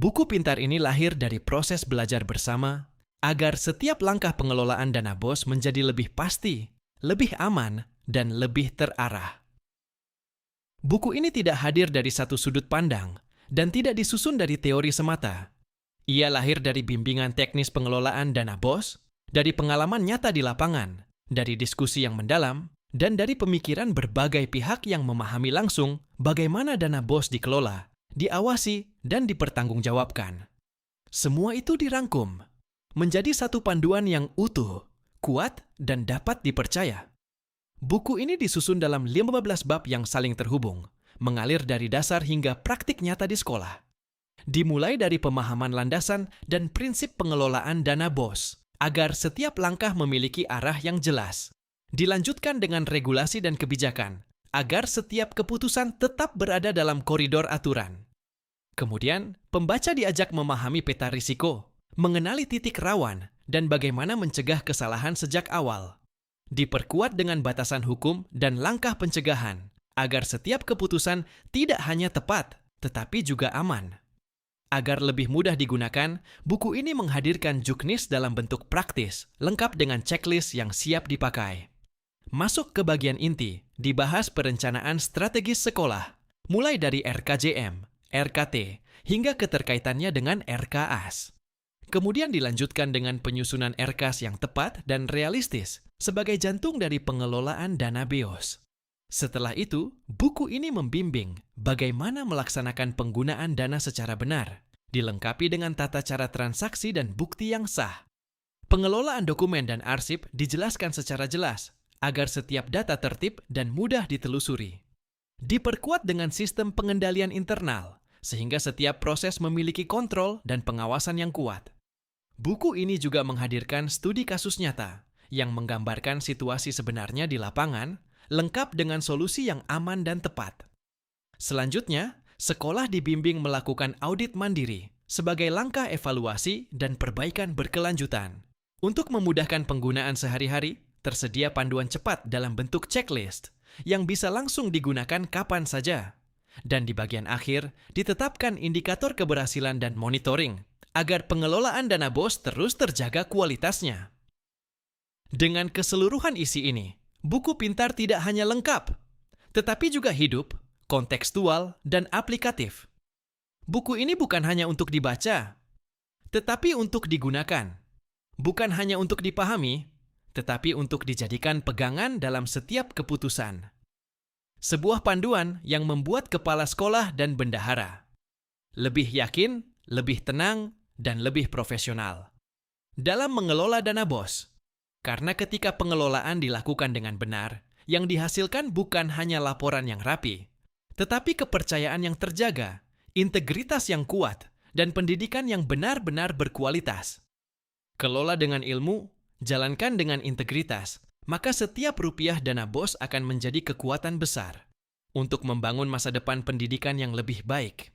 Buku pintar ini lahir dari proses belajar bersama agar setiap langkah pengelolaan dana BOS menjadi lebih pasti, lebih aman, dan lebih terarah. Buku ini tidak hadir dari satu sudut pandang dan tidak disusun dari teori semata. Ia lahir dari bimbingan teknis pengelolaan dana BOS, dari pengalaman nyata di lapangan, dari diskusi yang mendalam, dan dari pemikiran berbagai pihak yang memahami langsung bagaimana dana BOS dikelola, diawasi, dan dipertanggungjawabkan. Semua itu dirangkum menjadi satu panduan yang utuh, kuat, dan dapat dipercaya. Buku ini disusun dalam 15 bab yang saling terhubung, mengalir dari dasar hingga praktik nyata di sekolah. Dimulai dari pemahaman landasan dan prinsip pengelolaan dana BOS, agar setiap langkah memiliki arah yang jelas. Dilanjutkan dengan regulasi dan kebijakan, agar setiap keputusan tetap berada dalam koridor aturan. Kemudian, pembaca diajak memahami peta risiko, mengenali titik rawan, dan bagaimana mencegah kesalahan sejak awal. Diperkuat dengan batasan hukum dan langkah pencegahan, agar setiap keputusan tidak hanya tepat, tetapi juga aman. Agar lebih mudah digunakan, buku ini menghadirkan juknis dalam bentuk praktis, lengkap dengan checklist yang siap dipakai. Masuk ke bagian inti, dibahas perencanaan strategis sekolah, mulai dari RKJM, RKT, hingga keterkaitannya dengan RKAS. Kemudian dilanjutkan dengan penyusunan RKAS yang tepat dan realistis sebagai jantung dari pengelolaan dana BOS. Setelah itu, buku ini membimbing bagaimana melaksanakan penggunaan dana secara benar, dilengkapi dengan tata cara transaksi dan bukti yang sah. Pengelolaan dokumen dan arsip dijelaskan secara jelas agar setiap data tertib dan mudah ditelusuri. Diperkuat dengan sistem pengendalian internal, sehingga setiap proses memiliki kontrol dan pengawasan yang kuat. Buku ini juga menghadirkan studi kasus nyata yang menggambarkan situasi sebenarnya di lapangan, lengkap dengan solusi yang aman dan tepat. Selanjutnya, sekolah dibimbing melakukan audit mandiri sebagai langkah evaluasi dan perbaikan berkelanjutan. Untuk memudahkan penggunaan sehari-hari, tersedia panduan cepat dalam bentuk checklist yang bisa langsung digunakan kapan saja. Dan di bagian akhir, ditetapkan indikator keberhasilan dan monitoring agar pengelolaan dana BOS terus terjaga kualitasnya. Dengan keseluruhan isi ini, buku pintar tidak hanya lengkap, tetapi juga hidup, kontekstual, dan aplikatif. Buku ini bukan hanya untuk dibaca, tetapi untuk digunakan. Bukan hanya untuk dipahami, tetapi untuk dijadikan pegangan dalam setiap keputusan. Sebuah panduan yang membuat kepala sekolah dan bendahara lebih yakin, lebih tenang, dan lebih profesional dalam mengelola dana BOS. Karena ketika pengelolaan dilakukan dengan benar, yang dihasilkan bukan hanya laporan yang rapi, tetapi kepercayaan yang terjaga, integritas yang kuat, dan pendidikan yang benar-benar berkualitas. Kelola dengan ilmu, jalankan dengan integritas, maka setiap rupiah dana BOS akan menjadi kekuatan besar untuk membangun masa depan pendidikan yang lebih baik.